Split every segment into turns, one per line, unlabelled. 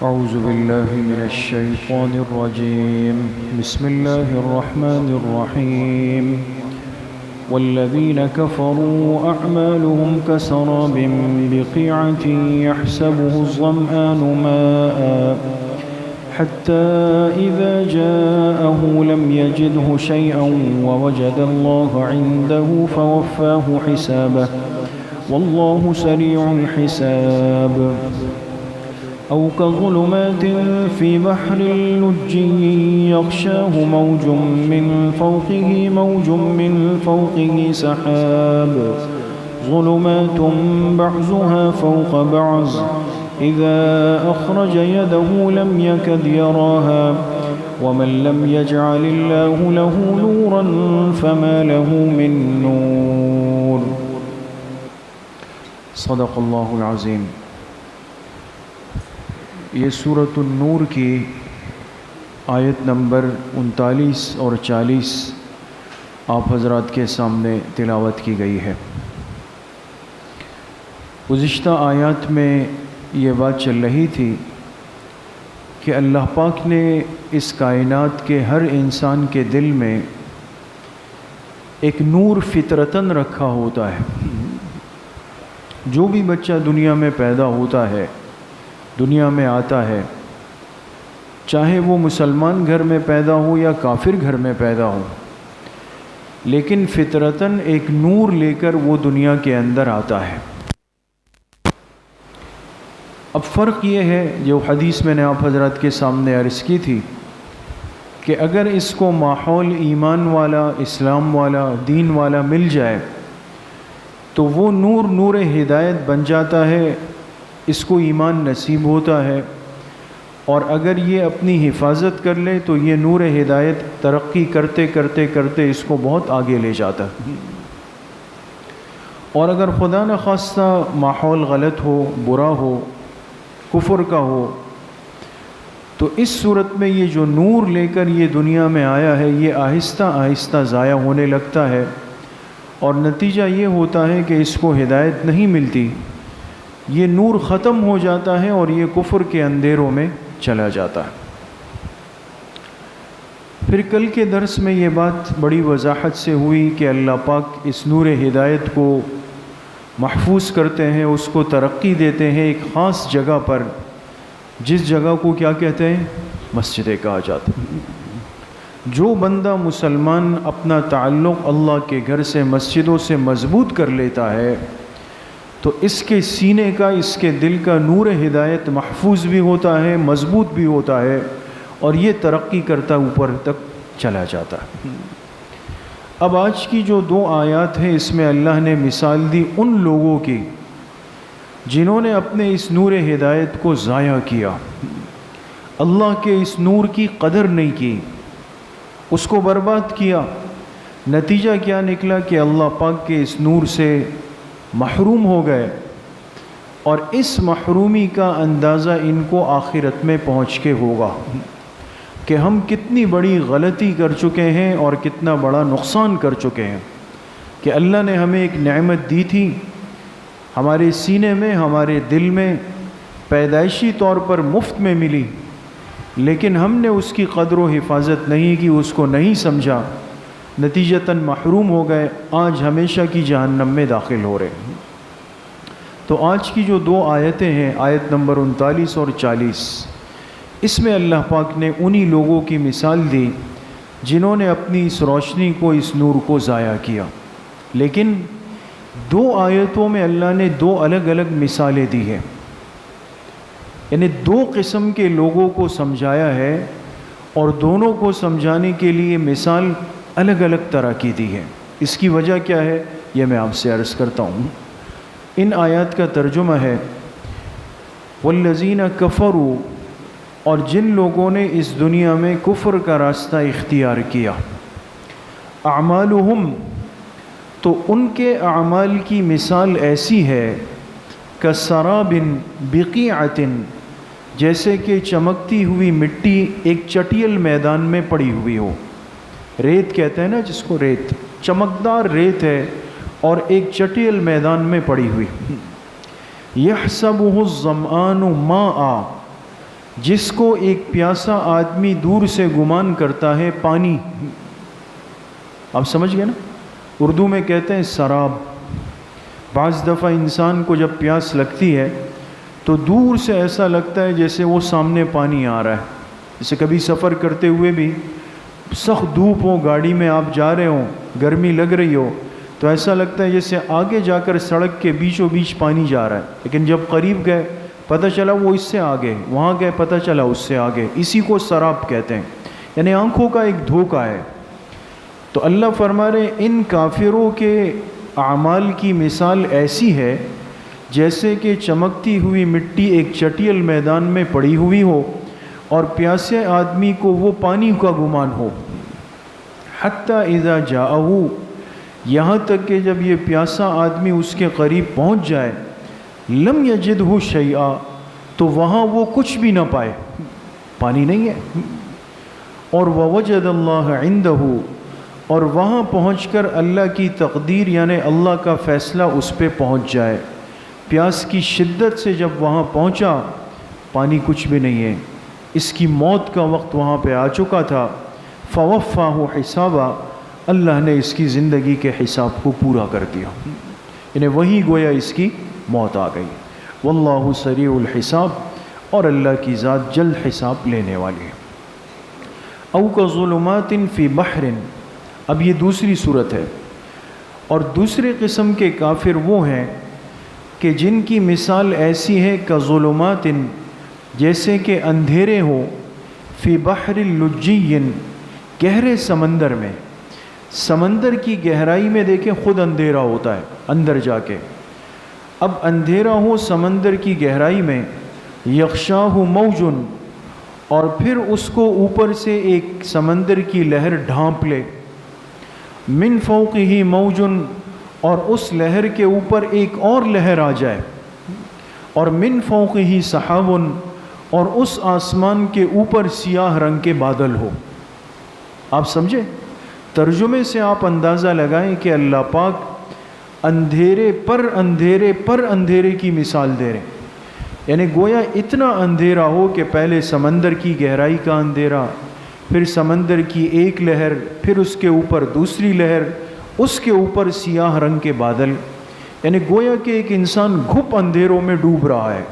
أعوذ بالله من الشيطان الرجيم بسم الله الرحمن الرحيم والذين كفروا أعمالهم كسراب بقيعة يحسبه الظمآن ماء حتى إذا جاءه لم يجده شيئا ووجد الله عنده فوفاه حسابه والله سريع الحساب أو كظلمات في بحر لجي يغشاه موج من فوقه سحاب ظلمات بعضها فوق بعض إذا أخرج يده لم يكد يراها ومن لم يجعل الله له نورا فما له من نور صدق اللہ العظیم۔ یہ سورۃ النور کی آیت نمبر 39 اور 40 آپ حضرات کے سامنے تلاوت کی گئی ہے۔ گزشتہ آیات میں یہ بات چل رہی تھی کہ اللہ پاک نے اس کائنات کے ہر انسان کے دل میں ایک نور فطرتاً رکھا ہوتا ہے۔ جو بھی بچہ دنیا میں پیدا ہوتا ہے، دنیا میں آتا ہے، چاہے وہ مسلمان گھر میں پیدا ہو یا کافر گھر میں پیدا ہو، لیکن فطرتاً ایک نور لے کر وہ دنیا کے اندر آتا ہے۔ اب فرق یہ ہے، جو حدیث میں نے آپ حضرات کے سامنے عرض کی تھی، کہ اگر اس کو ماحول ایمان والا، اسلام والا، دین والا مل جائے تو وہ نور ہدایت بن جاتا ہے، اس کو ایمان نصیب ہوتا ہے، اور اگر یہ اپنی حفاظت کر لے تو یہ نور ہدایت ترقی کرتے کرتے کرتے اس کو بہت آگے لے جاتا ہے۔ اور اگر خدا نخواستہ ماحول غلط ہو، برا ہو، کفر کا ہو، تو اس صورت میں یہ جو نور لے کر یہ دنیا میں آیا ہے، یہ آہستہ آہستہ ضائع ہونے لگتا ہے، اور نتیجہ یہ ہوتا ہے کہ اس کو ہدایت نہیں ملتی، یہ نور ختم ہو جاتا ہے اور یہ کفر کے اندھیروں میں چلا جاتا ہے۔ پھر کل کے درس میں یہ بات بڑی وضاحت سے ہوئی کہ اللہ پاک اس نور ہدایت کو محفوظ کرتے ہیں، اس کو ترقی دیتے ہیں ایک خاص جگہ پر، جس جگہ کو کیا کہتے ہیں؟ مسجدیں کہا جاتا ہے۔ جو بندہ مسلمان اپنا تعلق اللہ کے گھر سے، مسجدوں سے مضبوط کر لیتا ہے تو اس کے سینے کا، اس کے دل کا نور ہدایت محفوظ بھی ہوتا ہے، مضبوط بھی ہوتا ہے، اور یہ ترقی کرتا اوپر تک چلا جاتا ہے۔ اب آج کی جو 2 آیات ہیں، اس میں اللہ نے مثال دی ان لوگوں کی جنہوں نے اپنے اس نور ہدایت کو ضائع کیا، اللہ کے اس نور کی قدر نہیں کی، اس کو برباد کیا۔ نتیجہ کیا نکلا کہ اللہ پاک کے اس نور سے محروم ہو گئے، اور اس محرومی کا اندازہ ان کو آخرت میں پہنچ کے ہوگا کہ ہم کتنی بڑی غلطی کر چکے ہیں اور کتنا بڑا نقصان کر چکے ہیں، کہ اللہ نے ہمیں ایک نعمت دی تھی ہمارے سینے میں، ہمارے دل میں، پیدائشی طور پر مفت میں ملی، لیکن ہم نے اس کی قدر و حفاظت نہیں کی، اس کو نہیں سمجھا، نتیجتاً محروم ہو گئے، آج ہمیشہ کی جہنم میں داخل ہو رہے ہیں۔ تو آج کی جو 2 آیتیں ہیں، آیت نمبر 39 اور 40، اس میں اللہ پاک نے انہی لوگوں کی مثال دی جنہوں نے اپنی اس روشنی کو، اس نور کو ضائع کیا۔ لیکن 2 آیتوں میں اللہ نے 2 الگ الگ مثالیں دی ہیں، یعنی 2 قسم کے لوگوں کو سمجھایا ہے، اور دونوں کو سمجھانے کے لیے مثال الگ الگ طرح کی دی ہے۔ اس کی وجہ کیا ہے یہ میں آپ سے عرض کرتا ہوں۔ ان آیات کا ترجمہ ہے والذین کفروا، اور جن لوگوں نے اس دنیا میں کفر کا راستہ اختیار کیا، اعمالہم، تو ان کے اعمال کی مثال ایسی ہے کسراب بقیعۃ، جیسے کہ چمکتی ہوئی مٹی ایک چٹیل میدان میں پڑی ہوئی ہو۔ ریت کہتے ہیں نا جس کو، ریت، چمکدار ریت ہے اور ایک چٹیل میدان میں پڑی ہوئی۔ یحسبہ الظمآن ماء، جس کو ایک پیاسا آدمی دور سے گمان کرتا ہے پانی، آپ سمجھ گئے نا، اردو میں کہتے ہیں سراب۔ بعض دفعہ انسان کو جب پیاس لگتی ہے تو دور سے ایسا لگتا ہے جیسے وہ سامنے پانی آ رہا ہے۔ جیسے کبھی سفر کرتے ہوئے بھی سخت دھوپ ہو، گاڑی میں آپ جا رہے ہوں، گرمی لگ رہی ہو، تو ایسا لگتا ہے جیسے آگے جا کر سڑک کے بیچوں بیچ پانی جا رہا ہے، لیکن جب قریب گئے پتہ چلا وہ اس سے آگے، وہاں گئے پتہ چلا اس سے آگے۔ اسی کو سراب کہتے ہیں، یعنی آنکھوں کا ایک دھوکہ ہے۔ تو اللہ فرما رہے ان کافروں کے اعمال کی مثال ایسی ہے جیسے کہ چمکتی ہوئی مٹی ایک چٹیل میدان میں پڑی ہوئی ہو اور پیاسے آدمی کو وہ پانی کا گمان ہو۔ حتیٰ اذا جاءہ، یہاں تک کہ جب یہ پیاسا آدمی اس کے قریب پہنچ جائے، لم یجدہ شیئا، تو وہاں وہ کچھ بھی نہ پائے، پانی نہیں ہے۔ اور ووجد اللہ عندہ، اور وہاں پہنچ کر اللہ کی تقدیر یعنی اللہ کا فیصلہ اس پہ پہنچ جائے۔ پیاس کی شدت سے جب وہاں پہنچا، پانی کچھ بھی نہیں ہے، اس کی موت کا وقت وہاں پہ آ چکا تھا۔ فوفاہ حسابا، اللہ نے اس کی زندگی کے حساب کو پورا کر دیا، یعنی وہی گویا اس کی موت آ گئی۔ واللہ سریع الحساب، اور اللہ کی ذات جلد حساب لینے والی ہے۔ او کظلمات فی بحر، اب یہ دوسری صورت ہے، اور دوسرے قسم کے کافر وہ ہیں کہ جن کی مثال ایسی ہے کظلمات، جیسے کہ اندھیرے ہو، فی بحر لجی، گہرے سمندر میں۔ سمندر کی گہرائی میں دیکھیں خود اندھیرا ہوتا ہے اندر جا کے، اب اندھیرا ہو سمندر کی گہرائی میں، یغشاہ موج، اور پھر اس کو اوپر سے ایک سمندر کی لہر ڈھانپ لے، من فوقہ موج، اور اس لہر کے اوپر ایک اور لہر آ جائے، اور من فوقہ سحاب، اور اس آسمان کے اوپر سیاہ رنگ کے بادل ہو۔ آپ سمجھے؟ ترجمے سے آپ اندازہ لگائیں کہ اللہ پاک اندھیرے پر اندھیرے پر اندھیرے کی مثال دے رہے ہیں، یعنی گویا اتنا اندھیرا ہو کہ پہلے سمندر کی گہرائی کا اندھیرا، پھر سمندر کی ایک لہر، پھر اس کے اوپر دوسری لہر، اس کے اوپر سیاہ رنگ کے بادل، یعنی گویا کہ ایک انسان گھپ اندھیروں میں ڈوب رہا ہے۔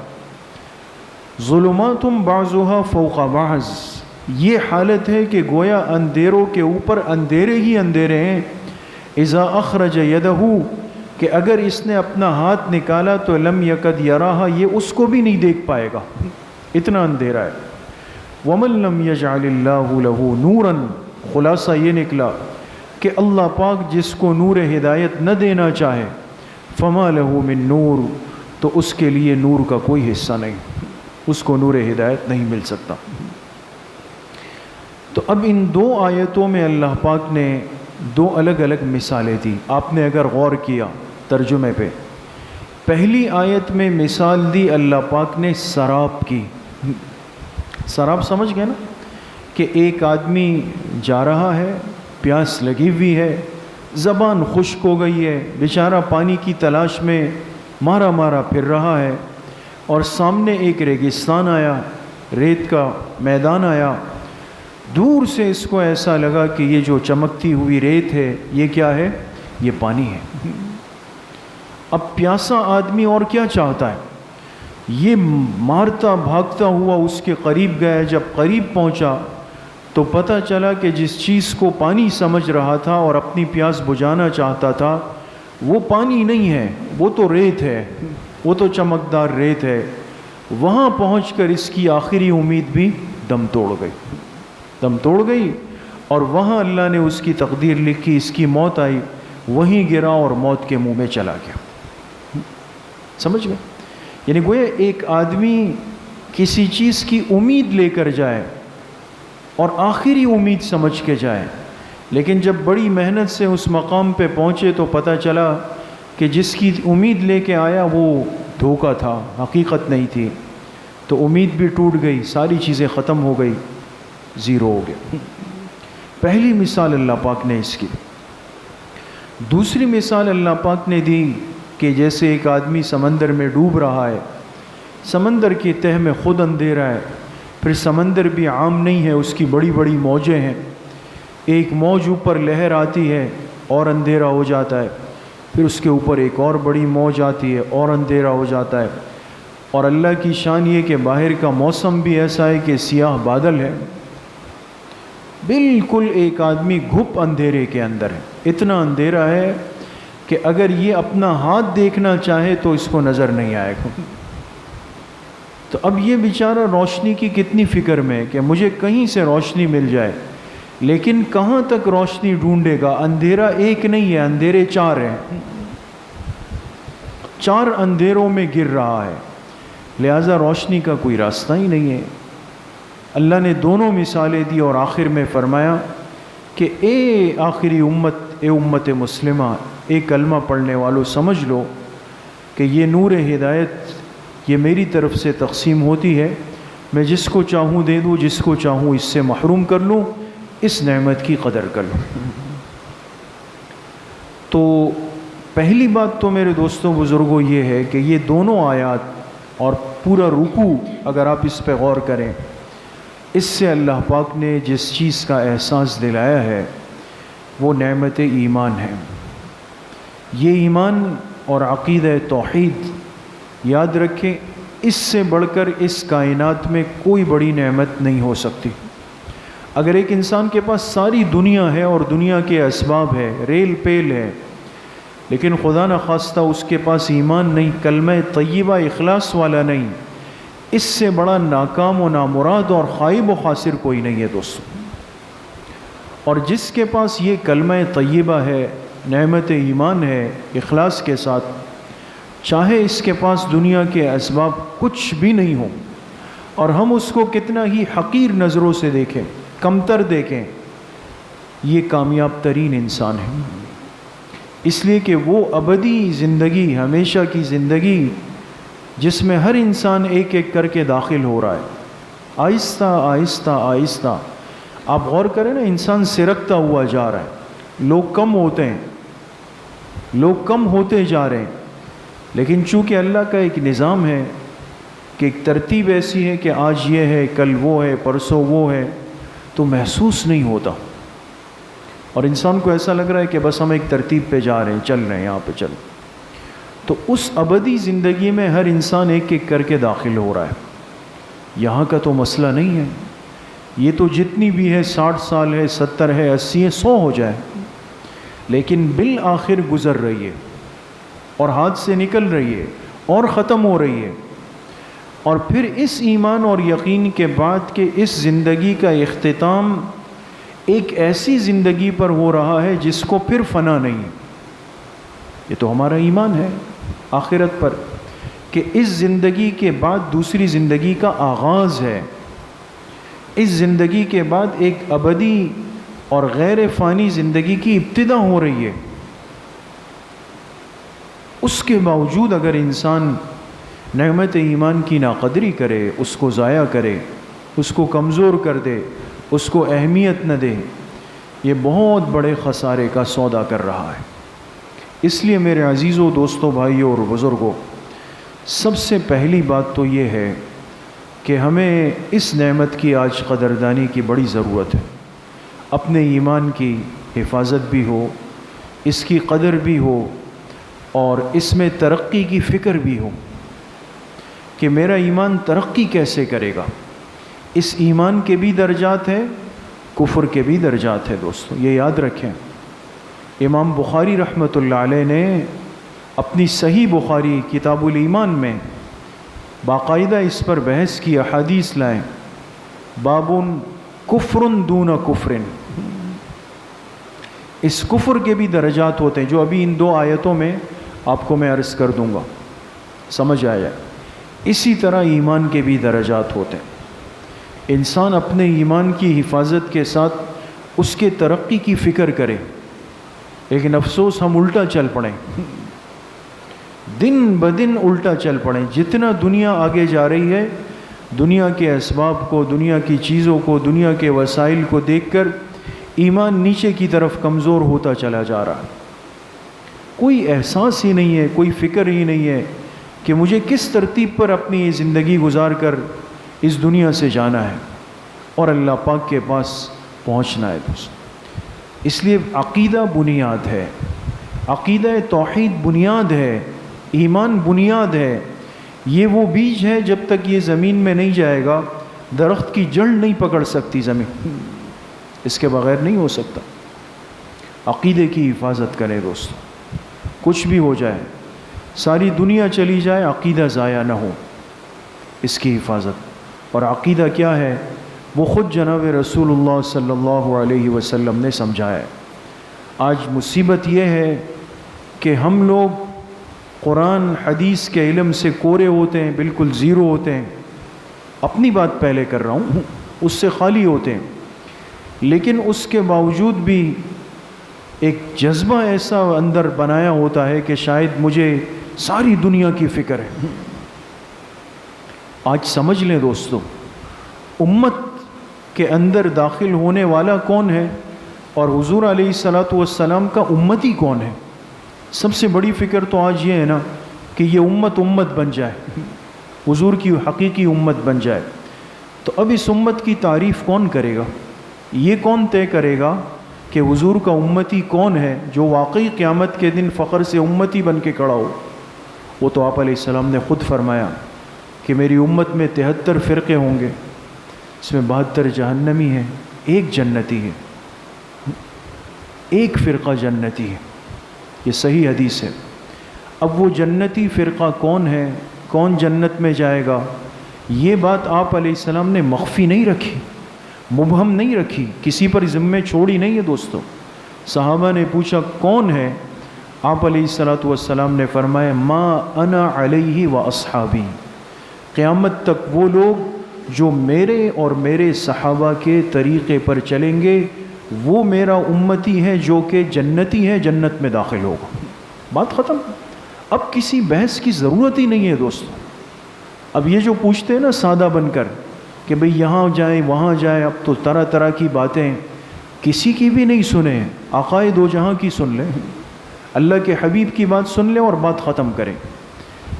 ظلمات بعضها فوق بعض، یہ حالت ہے کہ گویا اندھیروں کے اوپر اندھیرے ہی اندھیرے ہیں۔ اذا اخرج یدہ، کہ اگر اس نے اپنا ہاتھ نکالا تو لم یکد یراہا، یہ اس کو بھی نہیں دیکھ پائے گا، اتنا اندھیرا ہے۔ ومن لم یجعل اللہ لہ نورا، خلاصہ یہ نکلا کہ اللہ پاک جس کو نور ہدایت نہ دینا چاہے، فما لہ من نور، تو اس کے لیے نور کا کوئی حصہ نہیں، اس کو نور ہدایت نہیں مل سکتا۔ تو اب ان دو آیتوں میں اللہ پاک نے دو الگ الگ مثالیں دی۔ آپ نے اگر غور کیا ترجمے پہ، پہلی آیت میں مثال دی اللہ پاک نے سراب کی۔ سراب سمجھ گئے نا، کہ ایک آدمی جا رہا ہے، پیاس لگی ہوئی ہے، زبان خشک ہو گئی ہے، بیچارہ پانی کی تلاش میں مارا مارا پھر رہا ہے، اور سامنے ایک ریگستان آیا، ریت کا میدان آیا، دور سے اس کو ایسا لگا کہ یہ جو چمکتی ہوئی ریت ہے یہ کیا ہے؟ یہ پانی ہے۔ اب پیاسا آدمی اور کیا چاہتا ہے؟ یہ مارتا بھاگتا ہوا اس کے قریب گیا، جب قریب پہنچا تو پتہ چلا کہ جس چیز کو پانی سمجھ رہا تھا اور اپنی پیاس بجھانا چاہتا تھا وہ پانی نہیں ہے، وہ تو ریت ہے، وہ تو چمکدار ریت ہے۔ وہاں پہنچ کر اس کی آخری امید بھی دم توڑ گئی، اور وہاں اللہ نے اس کی تقدیر لکھی، اس کی موت آئی، وہیں گرا اور موت کے منہ میں چلا گیا۔ سمجھ گئے؟ یعنی گویا ایک آدمی کسی چیز کی امید لے کر جائے اور آخری امید سمجھ کے جائے، لیکن جب بڑی محنت سے اس مقام پہ پہنچے تو پتہ چلا کہ جس کی امید لے کے آیا وہ دھوکہ تھا، حقیقت نہیں تھی، تو امید بھی ٹوٹ گئی، ساری چیزیں ختم ہو گئی، زیرو ہو گیا۔ پہلی مثال اللہ پاک نے اس کی۔ دوسری مثال اللہ پاک نے دی کہ جیسے ایک آدمی سمندر میں ڈوب رہا ہے، سمندر کی تہ میں خود اندھیرا ہے، پھر سمندر بھی عام نہیں ہے، اس کی بڑی بڑی موجیں ہیں، ایک موج اوپر لہر آتی ہے اور اندھیرا ہو جاتا ہے، پھر اس کے اوپر ایک اور بڑی موج آتی ہے اور اندھیرا ہو جاتا ہے۔ اور اللہ کی شان یہ کہ باہر کا موسم بھی ایسا ہے کہ سیاہ بادل ہے، بالکل ایک آدمی گھپ اندھیرے کے اندر ہے، اتنا اندھیرا ہے کہ اگر یہ اپنا ہاتھ دیکھنا چاہے تو اس کو نظر نہیں آئے گا۔ تو اب یہ بیچارہ روشنی کی کتنی فکر میں ہے کہ مجھے کہیں سے روشنی مل جائے، لیکن کہاں تک روشنی ڈھونڈے گا؟ اندھیرا ایک نہیں ہے، اندھیرے چار ہیں، چار اندھیروں میں گر رہا ہے، لہذا روشنی کا کوئی راستہ ہی نہیں ہے۔ اللہ نے دونوں مثالیں دی اور آخر میں فرمایا کہ اے آخری امت، اے امت مسلمہ، اے کلمہ پڑھنے والوں، سمجھ لو کہ یہ نور ہدایت یہ میری طرف سے تقسیم ہوتی ہے، میں جس کو چاہوں دے دوں، جس کو چاہوں اس سے محروم کر لوں، اس نعمت کی قدر کر لوں۔ تو پہلی بات تو میرے دوستوں بزرگوں یہ ہے کہ یہ دونوں آیات اور پورا رکوع اگر آپ اس پہ غور کریں، اس سے اللہ پاک نے جس چیز کا احساس دلایا ہے وہ نعمت ایمان ہے۔ یہ ایمان اور عقیدہ توحید یاد رکھیں، اس سے بڑھ کر اس کائنات میں کوئی بڑی نعمت نہیں ہو سکتی۔ اگر ایک انسان کے پاس ساری دنیا ہے اور دنیا کے اسباب ہے، ریل پیل ہے، لیکن خدا نخواستہ اس کے پاس ایمان نہیں، کلمہ طیبہ اخلاص والا نہیں، اس سے بڑا ناکام و نامراد اور خائب و خاسر کوئی نہیں ہے دوستو۔ اور جس کے پاس یہ کلمہ طیبہ ہے، نعمت ایمان ہے اخلاص کے ساتھ، چاہے اس کے پاس دنیا کے اسباب کچھ بھی نہیں ہوں اور ہم اس کو کتنا ہی حقیر نظروں سے دیکھیں، کمتر دیکھیں، یہ کامیاب ترین انسان ہے، اس لیے کہ وہ ابدی زندگی، ہمیشہ کی زندگی جس میں ہر انسان ایک ایک کر کے داخل ہو رہا ہے، آہستہ آہستہ آہستہ۔ آپ غور کریں نا، انسان سرکتا ہوا جا رہا ہے، لوگ کم ہوتے ہیں، لوگ کم ہوتے جا رہے ہیں، لیکن چونکہ اللہ کا ایک نظام ہے کہ ایک ترتیب ایسی ہے کہ آج یہ ہے، کل وہ ہے، پرسوں وہ ہے، تو محسوس نہیں ہوتا اور انسان کو ایسا لگ رہا ہے کہ بس ہم ایک ترتیب پہ جا رہے ہیں، چل رہے ہیں، یہاں پہ چل۔ تو اس ابدی زندگی میں ہر انسان ایک ایک کر کے داخل ہو رہا ہے۔ یہاں کا تو مسئلہ نہیں ہے، یہ تو جتنی بھی ہے، 60 سال ہے، 70 ہے، 80 ہے، 100 ہو جائے، لیکن بالآخر گزر رہی ہے اور ہاتھ سے نکل رہی ہے اور ختم ہو رہی ہے۔ اور پھر اس ایمان اور یقین کے بعد کہ اس زندگی کا اختتام ایک ایسی زندگی پر ہو رہا ہے جس کو پھر فنا نہیں، یہ تو ہمارا ایمان ہے آخرت پر، کہ اس زندگی کے بعد دوسری زندگی کا آغاز ہے، اس زندگی کے بعد ایک ابدی اور غیر فانی زندگی کی ابتدا ہو رہی ہے۔ اس کے باوجود اگر انسان نعمت ایمان کی ناقدری کرے، اس کو ضائع کرے، اس کو کمزور کر دے، اس کو اہمیت نہ دے، یہ بہت بڑے خسارے کا سودا کر رہا ہے۔ اس لیے میرے عزیزوں، دوستوں، بھائیوں اور بزرگوں، سب سے پہلی بات تو یہ ہے کہ ہمیں اس نعمت کی آج قدردانی کی بڑی ضرورت ہے، اپنے ایمان کی حفاظت بھی ہو، اس کی قدر بھی ہو اور اس میں ترقی کی فکر بھی ہو کہ میرا ایمان ترقی کیسے کرے گا۔ اس ایمان کے بھی درجات ہیں، کفر کے بھی درجات ہیں دوستو، یہ یاد رکھیں۔ امام بخاری رحمۃ اللہ علیہ نے اپنی صحیح بخاری کتاب الایمان میں باقاعدہ اس پر بحث کی، احادیث لائیں، باب کفر دون کفر، اس کفر کے بھی درجات ہوتے ہیں جو ابھی ان 2 آیتوں میں آپ کو میں عرض کر دوں گا، سمجھ آیا۔ اسی طرح ایمان کے بھی درجات ہوتے ہیں، انسان اپنے ایمان کی حفاظت کے ساتھ اس کے ترقی کی فکر کرے، لیکن افسوس ہم الٹا چل پڑیں، دن بدن الٹا چل پڑیں۔ جتنا دنیا آگے جا رہی ہے، دنیا کے اسباب کو، دنیا کی چیزوں کو، دنیا کے وسائل کو دیکھ کر ایمان نیچے کی طرف کمزور ہوتا چلا جا رہا ہے۔ کوئی احساس ہی نہیں ہے، کوئی فکر ہی نہیں ہے کہ مجھے کس ترتیب پر اپنی یہ زندگی گزار کر اس دنیا سے جانا ہے اور اللہ پاک کے پاس پہنچنا ہے دوست. اس لیے عقیدہ بنیاد ہے، عقیدہ توحید بنیاد ہے، ایمان بنیاد ہے. یہ وہ بیج ہے، جب تک یہ زمین میں نہیں جائے گا درخت کی جڑ نہیں پکڑ سکتی زمین، اس کے بغیر نہیں ہو سکتا. عقیدے کی حفاظت کریں دوستو، کچھ بھی ہو جائے، ساری دنیا چلی جائے، عقیدہ ضائع نہ ہو، اس کی حفاظت. اور عقیدہ کیا ہے وہ خود جناب رسول اللہ صلی اللہ علیہ وسلم نے سمجھایا ہے. آج مصیبت یہ ہے کہ ہم لوگ قرآن حدیث کے علم سے کورے ہوتے ہیں، بالکل زیرو ہوتے ہیں. اپنی بات پہلے کر رہا ہوں، اس سے خالی ہوتے ہیں، لیکن اس کے باوجود بھی ایک جذبہ ایسا اندر بنایا ہوتا ہے کہ شاید مجھے ساری دنیا کی فکر ہے. آج سمجھ لیں دوستو، امت کے اندر داخل ہونے والا کون ہے اور حضور علیہ السلام کا امتی کون ہے. سب سے بڑی فکر تو آج یہ ہے نا کہ یہ امت بن جائے، حضور کی حقیقی امت بن جائے. تو اب اس امت کی تعریف کون کرے گا؟ یہ کون طے کرے گا کہ حضور کا امتی کون ہے جو واقعی قیامت کے دن فخر سے امتی بن کے کھڑا ہو؟ وہ تو آپ علیہ السلام نے خود فرمایا کہ میری امت میں 73 فرقے ہوں گے، اس میں 72 جہنمی ہیں، ایک جنتی ہے، ایک فرقہ جنتی ہے. یہ صحیح حدیث ہے. اب وہ جنتی فرقہ کون ہے، کون جنت میں جائے گا، یہ بات آپ علیہ السلام نے مخفی نہیں رکھی، مبہم نہیں رکھی، کسی پر ذمہ چھوڑی نہیں ہے دوستو. صحابہ نے پوچھا کون ہے؟ آپ علیہ السلام نے فرمایا ما انا علیہ و اصحابی، قیامت تک وہ لوگ جو میرے اور میرے صحابہ کے طریقے پر چلیں گے وہ میرا امتی ہے جو کہ جنتی ہے، جنت میں داخل ہوگا. بات ختم. اب کسی بحث کی ضرورت ہی نہیں ہے دوستو. اب یہ جو پوچھتے ہیں نا سادہ بن کر کہ بھئی یہاں جائیں وہاں جائیں، اب تو طرح طرح کی باتیں، کسی کی بھی نہیں سنیں، آقائے دو جہاں کی سن لیں، اللہ کے حبیب کی بات سن لیں اور بات ختم کریں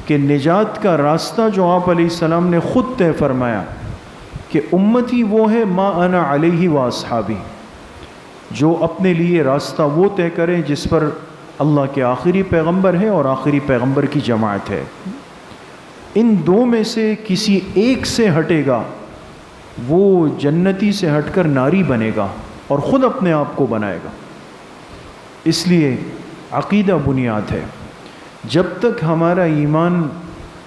کہ نجات کا راستہ جو آپ علیہ السلام نے خود طے فرمایا کہ امتی وہ ہے ما انا علیہ و اصحابی، جو اپنے لیے راستہ وہ طے کریں جس پر اللہ کے آخری پیغمبر ہے اور آخری پیغمبر کی جماعت ہے. ان دو میں سے کسی ایک سے ہٹے گا وہ جنتی سے ہٹ کر ناری بنے گا اور خود اپنے آپ کو بنائے گا. اس لیے عقیدہ بنیاد ہے. جب تک ہمارا ایمان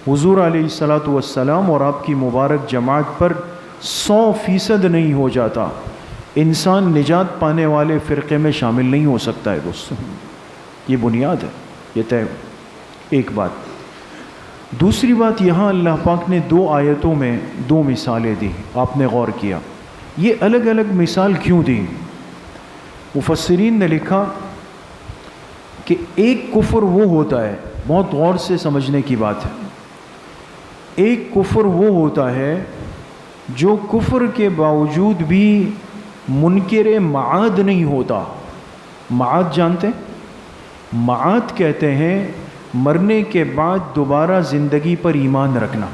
حضور علیہ السلام اور آپ کی مبارک جماعت پر 100% نہیں ہو جاتا، انسان نجات پانے والے فرقے میں شامل نہیں ہو سکتا ہے دوستو. یہ بنیاد ہے، یہ طے. ایک بات. دوسری بات، یہاں اللہ پاک نے 2 آیتوں میں 2 مثالیں دی. آپ نے غور کیا یہ الگ الگ مثال کیوں دی؟ مفسرین نے لکھا کہ ایک کفر وہ ہوتا ہے، بہت غور سے سمجھنے کی بات ہے، ایک کفر وہ ہوتا ہے جو کفر کے باوجود بھی منکر معاد نہیں ہوتا. معاد جانتے ہیں؟ معاد کہتے ہیں مرنے کے بعد دوبارہ زندگی پر ایمان رکھنا.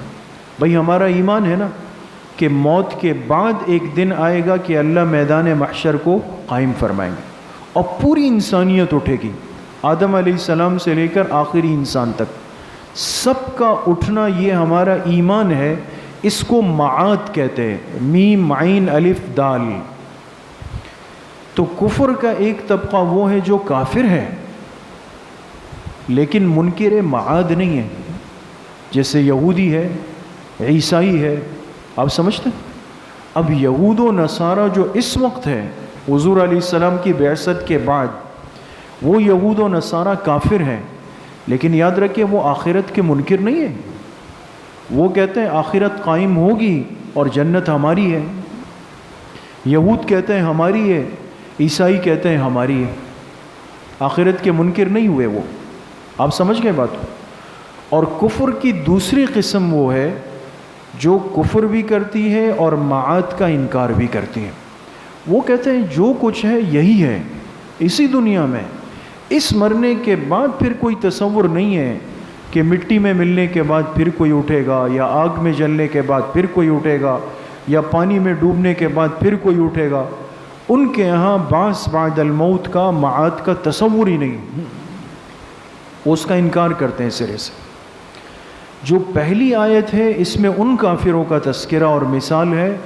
بھئی ہمارا ایمان ہے نا کہ موت کے بعد ایک دن آئے گا کہ اللہ میدان محشر کو قائم فرمائیں گے اور پوری انسانیت اٹھے گی، آدم علیہ السلام سے لے کر آخری انسان تک سب کا اٹھنا، یہ ہمارا ایمان ہے. اس کو معاد کہتے ہیں، میم عین الف دال. تو کفر کا ایک طبقہ وہ ہے جو کافر ہے لیکن منکر معاد نہیں ہے، جیسے یہودی ہے، عیسائی ہے. آپ سمجھتے ہیں؟ اب یہود و نصارہ جو اس وقت ہے حضور علیہ السلام کی بعثت کے بعد، وہ یہود و نصارہ کافر ہیں، لیکن یاد رکھیں وہ آخرت کے منکر نہیں ہیں. وہ کہتے ہیں آخرت قائم ہوگی اور جنت ہماری ہے. یہود کہتے ہیں ہماری ہے، عیسائی کہتے ہیں ہماری ہے. آخرت کے منکر نہیں ہوئے وہ. آپ سمجھ گئے بات؟ اور کفر کی دوسری قسم وہ ہے جو کفر بھی کرتی ہے اور معاد کا انکار بھی کرتی ہے. وہ کہتے ہیں جو کچھ ہے یہی ہے اسی دنیا میں، اس مرنے کے بعد پھر کوئی تصور نہیں ہے. کہ مٹی میں ملنے کے بعد پھر کوئی اٹھے گا، یا آگ میں جلنے کے بعد پھر کوئی اٹھے گا، یا پانی میں ڈوبنے کے بعد پھر کوئی اٹھے گا، ان کے یہاں بعث بعد الموت کا، معاد کا تصور ہی نہیں، وہ اس کا انکار کرتے ہیں سرے سے۔ جو پہلی آیت ہے اس میں ان کافروں کا تذکرہ اور مثال ہے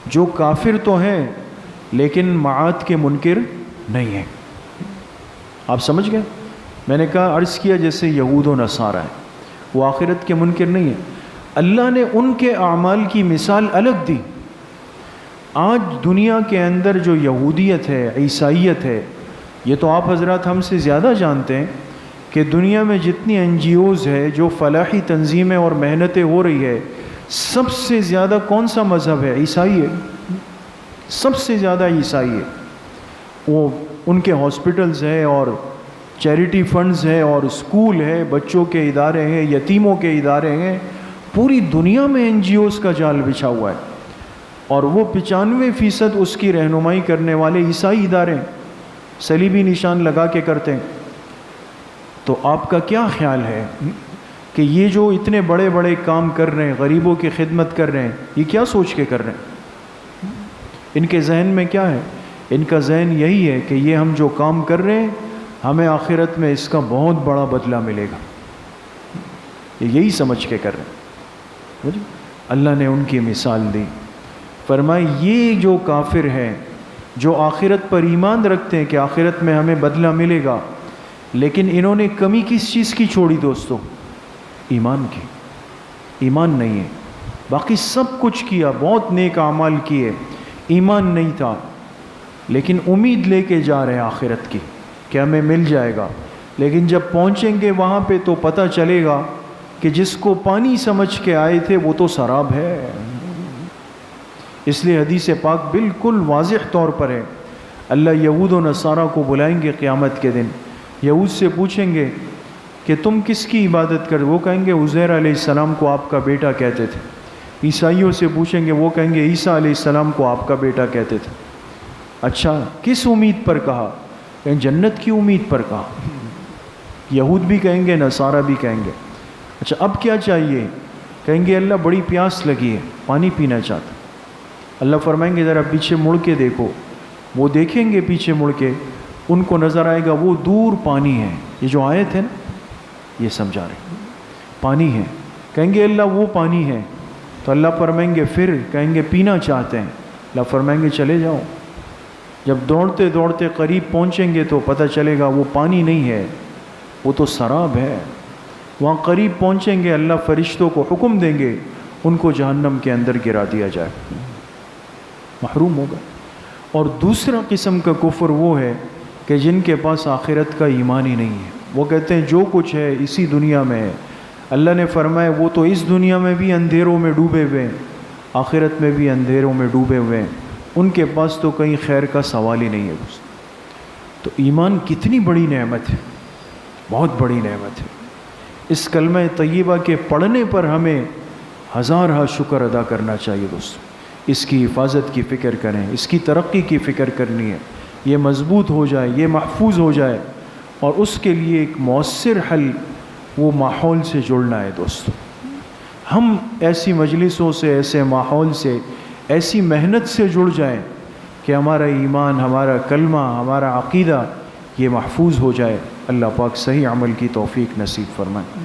جو کافر تو ہیں لیکن معاد کے منکر نہیں ہیں۔ آپ سمجھ گئے؟ میں نے کہا، عرض کیا جیسے یہود و نصارہ ہیں، وہ آخرت کے منکر نہیں ہیں۔ اللہ نے ان کے اعمال کی مثال الگ دی۔ آج دنیا کے اندر جو یہودیت ہے، عیسائیت ہے، یہ تو آپ حضرات ہم سے زیادہ جانتے ہیں کہ دنیا میں جتنی NGOs ہے، جو فلاحی تنظیمیں اور محنتیں ہو رہی ہے، سب سے زیادہ کون سا مذہب ہے؟ عیسائی ہے، سب سے زیادہ عیسائی ہے۔ وہ ان کے ہاسپٹلز ہیں اور چیریٹی فنڈز ہیں اور اسکول ہے، بچوں کے ادارے ہیں، یتیموں کے ادارے ہیں، پوری دنیا میں NGOs کا جال بچھا ہوا ہے، اور وہ 95% اس کی رہنمائی کرنے والے عیسائی ادارے ہیں، صلیبی نشان لگا کے کرتے ہیں۔ تو آپ کا کیا خیال ہے کہ یہ جو اتنے بڑے بڑے کام کر رہے ہیں، غریبوں کی خدمت کر رہے ہیں، یہ کیا سوچ کے کر رہے ہیں؟ ان کے ذہن میں کیا ہے؟ ان کا ذہن یہی ہے کہ یہ ہم جو کام کر رہے ہیں ہمیں آخرت میں اس کا بہت بڑا بدلہ ملے گا، یہی سمجھ کے کر رہے ہیں۔ اللہ نے ان کی مثال دی، فرمائی یہ جو کافر ہیں، جو آخرت پر ایمان رکھتے ہیں کہ آخرت میں ہمیں بدلہ ملے گا، لیکن انہوں نے کمی کس چیز کی چھوڑی دوستو؟ ایمان کی۔ ایمان نہیں ہے، باقی سب کچھ کیا، بہت نیک اعمال کیے، ایمان نہیں تھا، لیکن امید لے کے جا رہے ہیں آخرت کی کہ ہمیں مل جائے گا، لیکن جب پہنچیں گے وہاں پہ تو پتہ چلے گا کہ جس کو پانی سمجھ کے آئے تھے وہ تو سراب ہے۔ اس لیے حدیث پاک بالکل واضح طور پر ہے، اللہ یہود و نصارہ کو بلائیں گے قیامت کے دن، یہود سے پوچھیں گے کہ تم کس کی عبادت کر، وہ کہیں گے عزیر علیہ السلام کو آپ کا بیٹا کہتے تھے۔ عیسائیوں سے پوچھیں گے، وہ کہیں گے عیسیٰ علیہ السلام کو آپ کا بیٹا کہتے تھے۔ اچھا کس امید پر کہا؟ کہیں جنت کی امید پر کہا۔ یہود بھی کہیں گے، نصارہ بھی کہیں گے۔ اچھا اب کیا چاہیے؟ کہیں گے اللہ بڑی پیاس لگی ہے، پانی پینا چاہتا۔ اللہ فرمائیں گے ذرا پیچھے مڑ کے دیکھو۔ وہ دیکھیں گے پیچھے مڑ کے، ان کو نظر آئے گا وہ دور پانی ہے۔ یہ جو آیت ہے نا، یہ سمجھا رہے پانی ہے۔ کہیں گے اللہ وہ پانی ہے، تو اللہ فرمائیں گے پھر، کہیں گے پینا چاہتے ہیں، اللہ فرمائیں گے چلے جاؤ۔ جب دوڑتے دوڑتے قریب پہنچیں گے تو پتہ چلے گا وہ پانی نہیں ہے، وہ تو سراب ہے۔ وہاں قریب پہنچیں گے، اللہ فرشتوں کو حکم دیں گے ان کو جہنم کے اندر گرا دیا جائے، محروم ہوگا۔ اور دوسرا قسم کا کفر وہ ہے کہ جن کے پاس آخرت کا ایمان ہی نہیں ہے۔ وہ کہتے ہیں جو کچھ ہے اسی دنیا میں ہے۔ اللہ نے فرمایا وہ تو اس دنیا میں بھی اندھیروں میں ڈوبے ہوئے ہیں، آخرت میں بھی اندھیروں میں ڈوبے ہوئے ہیں، ان کے پاس تو کہیں خیر کا سوال ہی نہیں ہے۔ تو ایمان کتنی بڑی نعمت ہے، بہت بڑی نعمت ہے۔ اس کلمہ طیبہ کے پڑھنے پر ہمیں ہزارہ شکر ادا کرنا چاہیے دوستو۔ اس کی حفاظت کی فکر کریں، اس کی ترقی کی فکر کرنی ہے، یہ مضبوط ہو جائے، یہ محفوظ ہو جائے، اور اس کے لیے ایک مؤثر حل وہ ماحول سے جڑنا ہے دوستو۔ ہم ایسی مجلسوں سے، ایسے ماحول سے، ایسی محنت سے جڑ جائیں کہ ہمارا ایمان، ہمارا کلمہ، ہمارا عقیدہ یہ محفوظ ہو جائے۔ اللہ پاک صحیح عمل کی توفیق نصیب فرمائے۔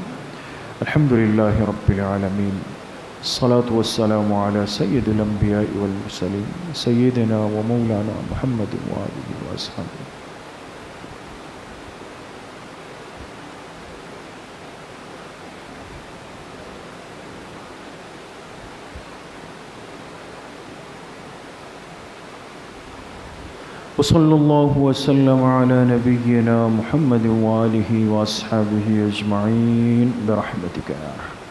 الحمدللہ رب العالمین، الصلاة والسلام علی سید الانبیاء والمرسلین سیدنا و مولانا محمد وآلہ وصحبہ۔ وصلی اللہ وسلم علی نبینا محمد وآلہ وصحبہ اجمعین برحمتک یا ارحم۔